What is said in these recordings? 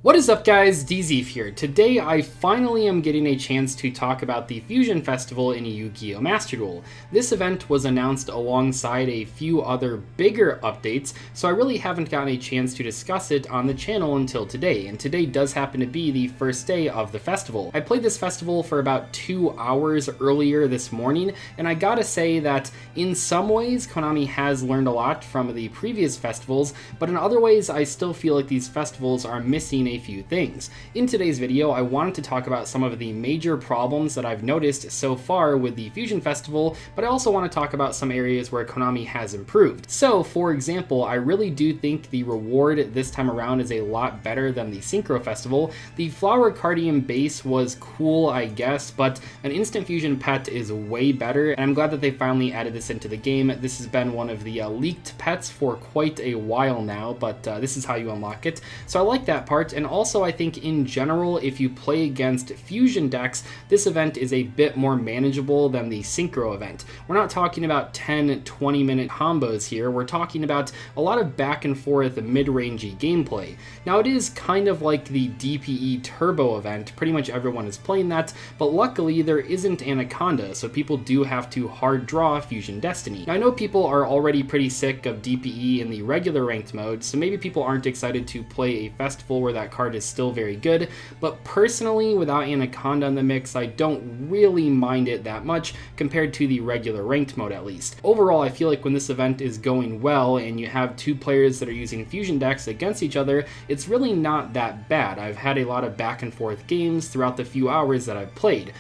What is up guys, Dzeeff here. Today I finally am getting a chance to talk about the Fusion Festival in Yu-Gi-Oh! Master Duel. This event was announced alongside a few other bigger updates, so I really haven't gotten a chance to discuss it on the channel until today, and today does happen to be the first day of the festival. I played this festival for about 2 hours earlier this morning, and I gotta say that in some ways Konami has learned a lot from the previous festivals, but in other ways I still feel like these festivals are missing a few things. In today's video, I wanted to talk about some of the major problems that I've noticed so far with the Fusion Festival, but I also want to talk about some areas where Konami has improved. So, for example, I really do think the reward this time around is a lot better than the Synchro Festival. The Flower Cardium base was cool, I guess, but an Instant Fusion pet is way better, and I'm glad that they finally added this into the game. This has been one of the leaked pets for quite a while now, but this is how you unlock it. So I like that part, and also I think in general, if you play against Fusion decks, this event is a bit more manageable than the Synchro event. We're not talking about 10-20 minute combos here, we're talking about a lot of back and forth mid-rangey gameplay. Now it is kind of like the DPE Turbo event, pretty much everyone is playing that, but luckily there isn't Anaconda, so people do have to hard draw Fusion Destiny. Now I know people are already pretty sick of DPE in the regular ranked mode, so maybe people aren't excited to play a festival where that card is still very good, but personally, without Anaconda in the mix, I don't really mind it that much compared to the regular ranked mode at least. Overall, I feel like when this event is going well and you have two players that are using Fusion decks against each other, it's really not that bad. I've had a lot of back and forth games throughout the few hours that I've played.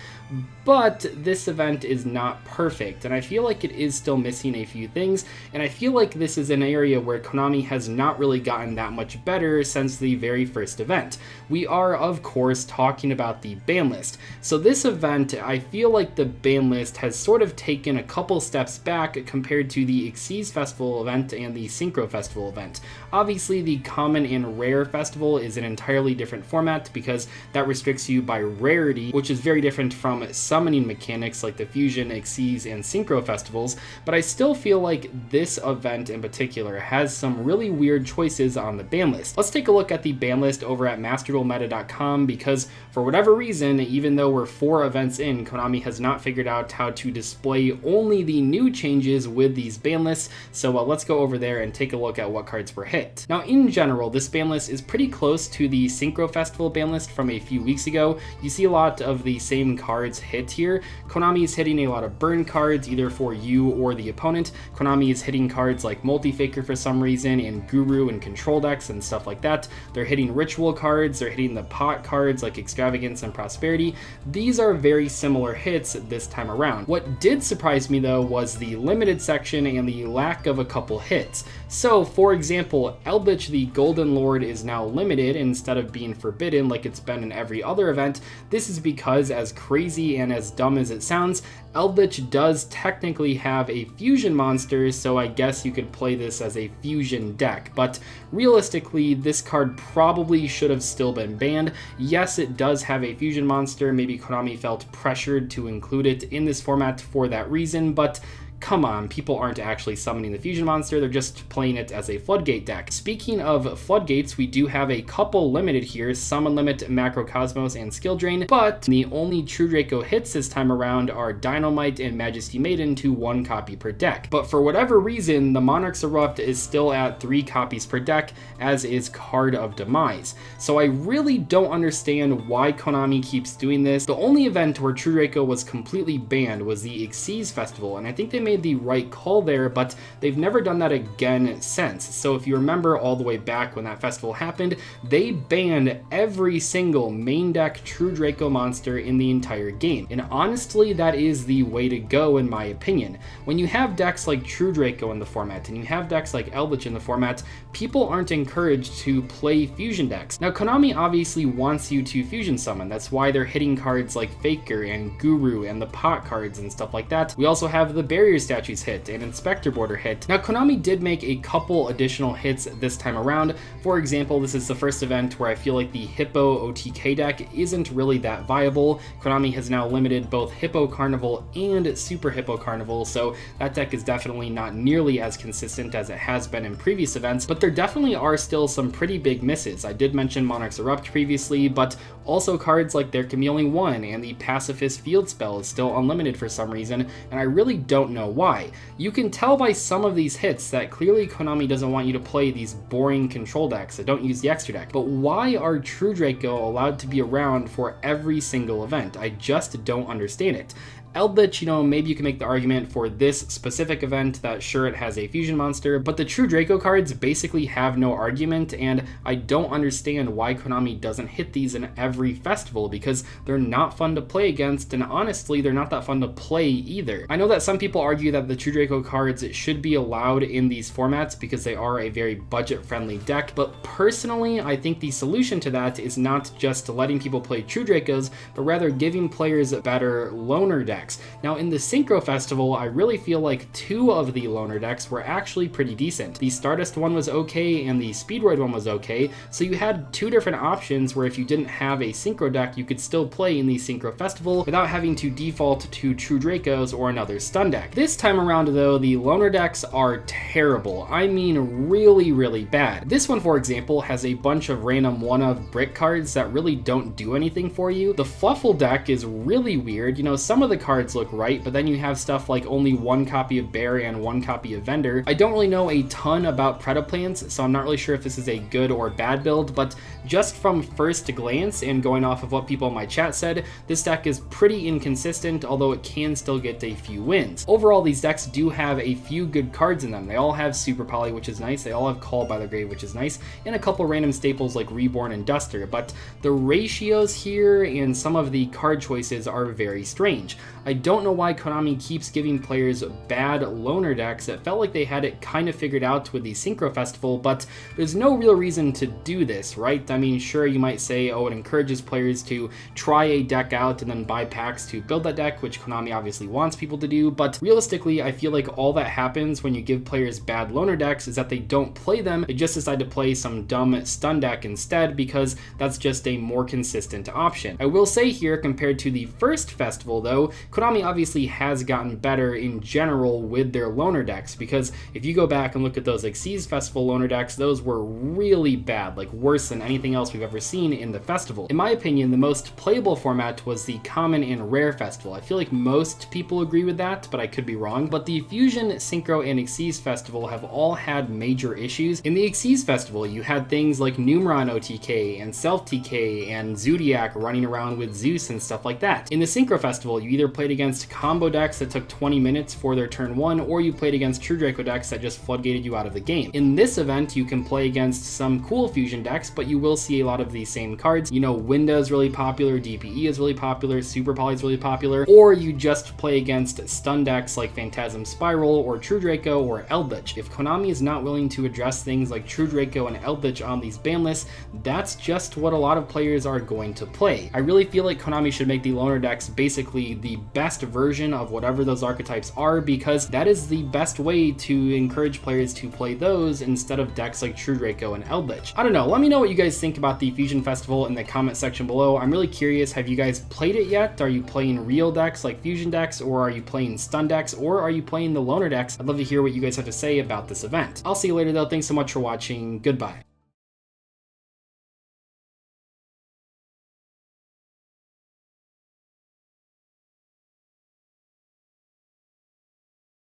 But this event is not perfect, and I feel like it is still missing a few things, and I feel like this is an area where Konami has not really gotten that much better since the very first event. We are, of course, talking about the ban list. So this event, I feel like the ban list has sort of taken a couple steps back compared to the Xyz Festival event and the Synchro Festival event. Obviously, the Common and Rare Festival is an entirely different format because that restricts you by rarity, which is very different from summoning mechanics like the Fusion, Xyz, and Synchro festivals, but I still feel like this event in particular has some really weird choices on the ban list. Let's take a look at the ban list over at MasterDuelMeta.com because for whatever reason, even though we're 4 events in, Konami has not figured out how to display only the new changes with these ban lists, so let's go over there and take a look at what cards were hit. Now in general, this ban list is pretty close to the Synchro Festival ban list from a few weeks ago. You see a lot of the same cards hit here. Konami is hitting a lot of burn cards either for you or the opponent. Konami is hitting cards like Multi-Faker for some reason, and Guru and Control decks and stuff like that. They're hitting Ritual cards, they're hitting the pot cards like Extravagance and Prosperity. These are very similar hits this time around. What did surprise me though was the limited section and the lack of a couple hits. So for example, Eldritch the Golden Lord is now limited instead of being forbidden like it's been in every other event. This is because, as crazy and as dumb as it sounds, Eldritch does technically have a fusion monster, so I guess you could play this as a fusion deck, but realistically this card probably should have still been banned. Yes, it does have a fusion monster, maybe Konami felt pressured to include it in this format for that reason, but come on, people aren't actually summoning the Fusion Monster, they're just playing it as a Floodgate deck. Speaking of Floodgates, we do have a couple limited here, Summon Limit, Macrocosmos, and Skill Drain, but the only True Draco hits this time around are Dynamite and Majesty Maiden to 1 copy per deck. But for whatever reason, the Monarch's Erupt is still at 3 copies per deck, as is Card of Demise. So I really don't understand why Konami keeps doing this. The only event where True Draco was completely banned was the Xyz Festival, and I think they made the right call there, but they've never done that again since. So if you remember all the way back when that festival happened, they banned every single main deck True Draco monster in the entire game. And honestly, that is the way to go in my opinion. When you have decks like True Draco in the format and you have decks like Eldritch in the format, people aren't encouraged to play fusion decks. Now Konami obviously wants you to fusion summon, that's why they're hitting cards like Faker and Guru and the pot cards and stuff like that. We also have the barrier Warrior statues hit and Inspector border hit. Now Konami did make a couple additional hits this time around. For example, this is the first event where I feel like the Hippo OTK deck isn't really that viable. Konami has now limited both Hippo Carnival and Super Hippo Carnival, so that deck is definitely not nearly as consistent as it has been in previous events, but there definitely are still some pretty big misses. I did mention Monarchs Erupt previously, but also cards like There Can Be Only One and the Pacifist Field spell is still unlimited for some reason, and I really don't know why. You can tell by some of these hits that clearly Konami doesn't want you to play these boring control decks that don't use the extra deck, but why are True Draco allowed to be around for every single event? I just don't understand it. Eldritch, maybe you can make the argument for this specific event that sure, it has a fusion monster, but the True Draco cards basically have no argument, and I don't understand why Konami doesn't hit these in every festival, because they're not fun to play against, and honestly, they're not that fun to play either. I know that some people argue that the True Draco cards should be allowed in these formats because they are a very budget-friendly deck, but personally, I think the solution to that is not just letting people play True Dracos, but rather giving players better loner decks. Now in the Synchro Festival, I really feel like two of the loner decks were actually pretty decent. The Stardust one was okay and the Speedroid one was okay, so you had two different options where if you didn't have a Synchro deck, you could still play in the Synchro Festival without having to default to True Dracos or another stun deck. This time around though, the loner decks are terrible. I mean really, really bad. This one, for example, has a bunch of random one-of brick cards that really don't do anything for you. The Fluffle deck is really weird. Some of the cards look right, but then you have stuff like only one copy of Bear and one copy of Vendor. I don't really know a ton about Predaplants, so I'm not really sure if this is a good or bad build, but just from first glance and going off of what people in my chat said, this deck is pretty inconsistent, although it can still get a few wins. Overall, these decks do have a few good cards in them. They all have Super Poly, which is nice. They all have Call by the Grave, which is nice, and a couple random staples like Reborn and Duster, but the ratios here and some of the card choices are very strange. I don't know why Konami keeps giving players bad loner decks. It felt like they had it kind of figured out with the Synchro Festival, but there's no real reason to do this, right? I mean, sure, you might say, oh, it encourages players to try a deck out and then buy packs to build that deck, which Konami obviously wants people to do, but realistically, I feel like all that happens when you give players bad loner decks is that they don't play them, they just decide to play some dumb stun deck instead because that's just a more consistent option. I will say here, compared to the first festival though, Konami obviously has gotten better in general with their loner decks, because if you go back and look at those like Seas Festival loner decks, those were really bad, like worse than anything else we've ever seen in the festival. In my opinion, the most playable format was the Common and Rare Festival. I feel like most people agree with that, but I could be wrong. But the Fusion, Synchro, and Xyz Festival have all had major issues. In the Xyz Festival, you had things like Numeron OTK and Self TK and Zodiac running around with Zeus and stuff like that. In the Synchro Festival, you either played against combo decks that took 20 minutes for their turn 1, or you played against True Draco decks that just floodgated you out of the game. In this event, you can play against some cool fusion decks, but you will see a lot of these same cards. Winda is really popular, DPE is really popular, Super Poly is really popular, or you just play against stun decks like Phantasm Spiral or True Draco or Eldritch. If Konami is not willing to address things like True Draco and Eldritch on these ban lists, that's just what a lot of players are going to play. I really feel like Konami should make the loner decks basically the best version of whatever those archetypes are, because that is the best way to encourage players to play those instead of decks like True Draco and Eldritch. I don't know, let me know what you guys think about the Fusion Festival in the comment section below. I'm really curious, have you guys played it yet? Are you playing real decks like fusion decks, or are you playing stun decks, or are you playing the loner decks? I'd love to hear what you guys have to say about this event. I'll see you later though, thanks so much for watching, goodbye.